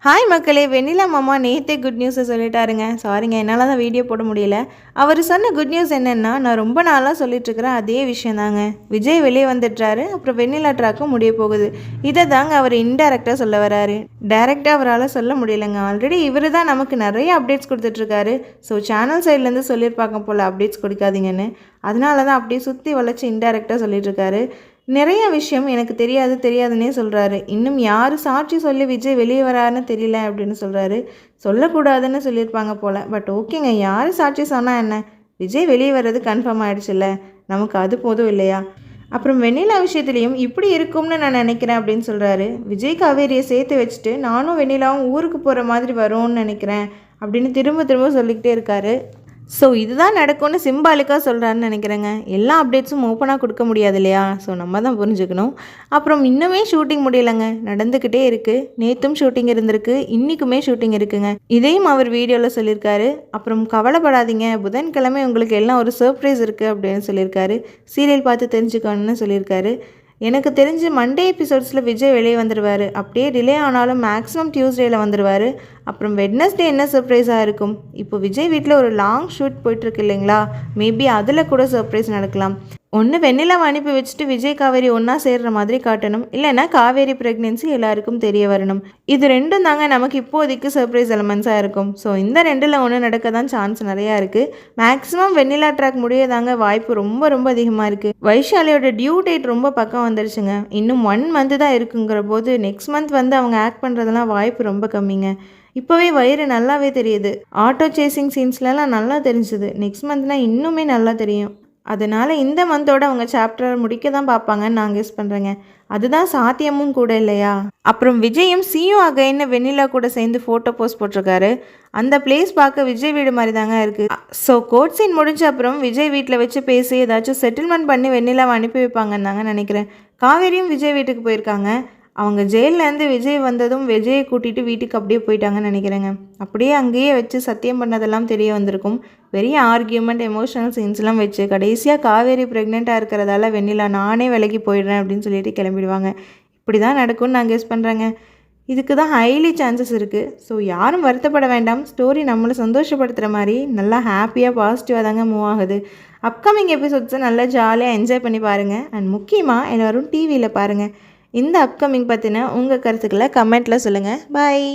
Hi மக்களே, வெண்ணிலா மாமா நேற்றே குட் நியூஸை சொல்லிட்டாருங்க. சாரிங்க, என்னால் தான் வீடியோ போட முடியல. அவர் சொன்ன குட் நியூஸ் என்னென்னா, நான் ரொம்ப நாளாக சொல்லிட்டுருக்கிறேன் அதே விஷயந்தாங்க. விஜய் வெளியே வந்துட்டாரு, அப்புறம் வெண்ணிலா ட்ராக்கும் முடிய போகுது. இதை தாங்க அவர் இன்டெரக்டாக சொல்ல வராரு. டைரெக்டாக அவரால் சொல்ல முடியலைங்க. ஆல்ரெடி இவர் தான் நமக்கு நிறைய அப்டேட்ஸ் கொடுத்துட்ருக்காரு. ஸோ சேனல் சைட்லேருந்து சொல்லியிருப்பாங்க போல் அப்டேட்ஸ் கொடுக்காதீங்கன்னு. அதனால தான் அப்படியே சுற்றி வளைச்சி இன்டெரக்டாக சொல்லிட்டுருக்காரு. நிறைய விஷயம் எனக்கு தெரியாதுன்னே சொல்கிறாரு. இன்னும் யார் சாட்சி சொல்லி விஜய் வெளியே வராருன்னு தெரியல அப்படின்னு சொல்கிறாரு. சொல்லக்கூடாதுன்னு சொல்லியிருப்பாங்க போல். பட் ஓகேங்க, யார் சாட்சி சொன்னால் என்ன, விஜய் வெளியே வர்றது கன்ஃபார்ம் ஆகிடுச்சுல்ல, நமக்கு அது போதும் இல்லையா. அப்புறம் வெண்ணிலா விஷயத்துலேயும் இப்படி இருக்கும்னு நான் நினைக்கிறேன் அப்படின்னு சொல்கிறாரு. விஜய் காவேரியை சேர்த்து வச்சுட்டு நானும் வெண்ணிலாவும் ஊருக்கு போகிற மாதிரி வரும்னு நினைக்கிறேன் அப்படின்னு திரும்ப சொல்லிக்கிட்டே இருக்காரு. ஸோ இதுதான் நடக்கும்னு சிம்பாலிக்காக சொல்கிறாருன்னு நினைக்கிறேங்க. எல்லா அப்டேட்ஸும் ஓப்பனாக கொடுக்க முடியாது இல்லையா, ஸோ நம்ம தான் புரிஞ்சுக்கணும். அப்புறம் இன்னுமே ஷூட்டிங் முடியலைங்க, நடந்துக்கிட்டே இருக்குது. நேற்றும் ஷூட்டிங் இருந்திருக்கு, இன்றைக்குமே ஷூட்டிங் இருக்குங்க. இதையும் அவர் வீடியோவில் சொல்லியிருக்காரு. அப்புறம் கவலைப்படாதீங்க, புதன்கிழமை உங்களுக்கு எல்லாம் ஒரு சர்ப்ரைஸ் இருக்குது அப்படின்னு சொல்லியிருக்காரு. சீரியல் பார்த்து தெரிஞ்சுக்கணும்னு சொல்லியிருக்காரு. எனக்கு தெரிஞ்சு மண்டே எபிசோட்ஸில் விஜய் வெளியே வந்துடுவார். அப்படியே டிலே ஆனாலும் மேக்ஸிமம் டியூஸ்டேயில் வந்துடுவார். அப்புறம் வெட்னஸ்டே என்ன சர்ப்ரைஸாக இருக்கும். இப்போ விஜய் வீட்டில் ஒரு லாங் ஷூட் போயிட்டுருக்கு இல்லைங்களா, மேபி அதில் கூட சர்ப்ரைஸ் நடக்கலாம். ஒன்று வெண்ணிலாவை அனுப்பி வச்சுட்டு விஜய் காவேரி ஒன்றா சேர்கிற மாதிரி காட்டணும், இல்லைன்னா காவேரி ப்ரெக்னென்சி எல்லாருக்கும் தெரிய வரணும். இது ரெண்டும் தாங்க நமக்கு இப்போதைக்கு சர்ப்ரைஸ் எலமெண்ட்ஸாக இருக்கும். ஸோ இந்த ரெண்டில் ஒன்று நடக்க தான் சான்ஸ் நிறையா இருக்குது. மேக்ஸிமம் வெண்ணிலா ட்ராக் முடிய தாங்க வாய்ப்பு ரொம்ப அதிகமாக இருக்குது. வைஷாலியோட டியூ டேட் ரொம்ப பக்கம் வந்துருச்சுங்க. இன்னும் 1 மந்த் தான் இருக்குங்கிற போது நெக்ஸ்ட் மந்த் வந்து அவங்க ஆக்ட் பண்ணுறதெல்லாம் வாய்ப்பு ரொம்ப கம்மிங்க. இப்போவே வயிறு நல்லாவே தெரியுது. ஆட்டோ சேசிங் சீன்ஸ்லலாம் நல்லா தெரிஞ்சுது. நெக்ஸ்ட் மந்த்னால் இன்னுமே நல்லா தெரியும். அதனால் இந்த மந்தோட அவங்க சாப்டரை முடிக்க தான் பார்ப்பாங்கன்னு நான் கெஸ் பண்ணுறேங்க. அதுதான் சாத்தியமும் கூட இல்லையா. அப்புறம் விஜயும் சியூ அகைன்னு வெண்ணிலா கூட சேர்ந்து ஃபோட்டோ போஸ்ட் போட்டிருக்காரு. அந்த பிளேஸ் பார்க்க விஜய் வீடு மாதிரி தாங்க இருக்குது. ஸோ கோர்ட் சீன் முடிஞ்ச அப்புறம் விஜய் வீட்டில் வச்சு பேசி ஏதாச்சும் செட்டில்மெண்ட் பண்ணி வெண்ணிலாவை அனுப்பி வைப்பாங்கன்னு தாங்க நினைக்கிறேன். காவேரியும் விஜய் வீட்டுக்கு போயிருக்காங்க. அவங்க ஜெயிலேருந்து விஜய் வந்ததும் விஜயை கூட்டிகிட்டு வீட்டுக்கு அப்படியே போயிட்டாங்கன்னு நினைக்கிறேங்க. அப்படியே அங்கேயே வச்சு சத்தியம் பண்ணதெல்லாம் தெரிய வந்திருக்கும். பெரிய ஆர்கியூமெண்ட், எமோஷனல் சீன்ஸ்லாம் வச்சு கடைசியாக காவேரி ப்ரெக்னெண்ட்டாக இருக்கிறதால வெண்ணிலா நானே விலகி போயிடுறேன் அப்படின்னு சொல்லிட்டு கிளம்பிடுவாங்க. இப்படி தான் நடக்கும்னு நான் கெஸ் பண்ணுறேங்க. இதுக்கு தான் ஹைலி சான்சஸ் இருக்குது. ஸோ யாரும் வருத்தப்பட வேண்டாம். ஸ்டோரி நம்மளை சந்தோஷப்படுத்துகிற மாதிரி நல்லா ஹாப்பியாக பாசிட்டிவாக தாங்க மூவ் ஆகுது. அப்கமிங் எபிசோட்ஸை நல்லா ஜாலியாக என்ஜாய் பண்ணி பாருங்கள். அண்ட் முக்கியமாக எல்லோரும் டிவியில் பாருங்கள். இந்த அப்கமிங் பற்றின உங்கள் கருத்துக்களை கமெண்ட்டில் சொல்லுங்கள். பாய்.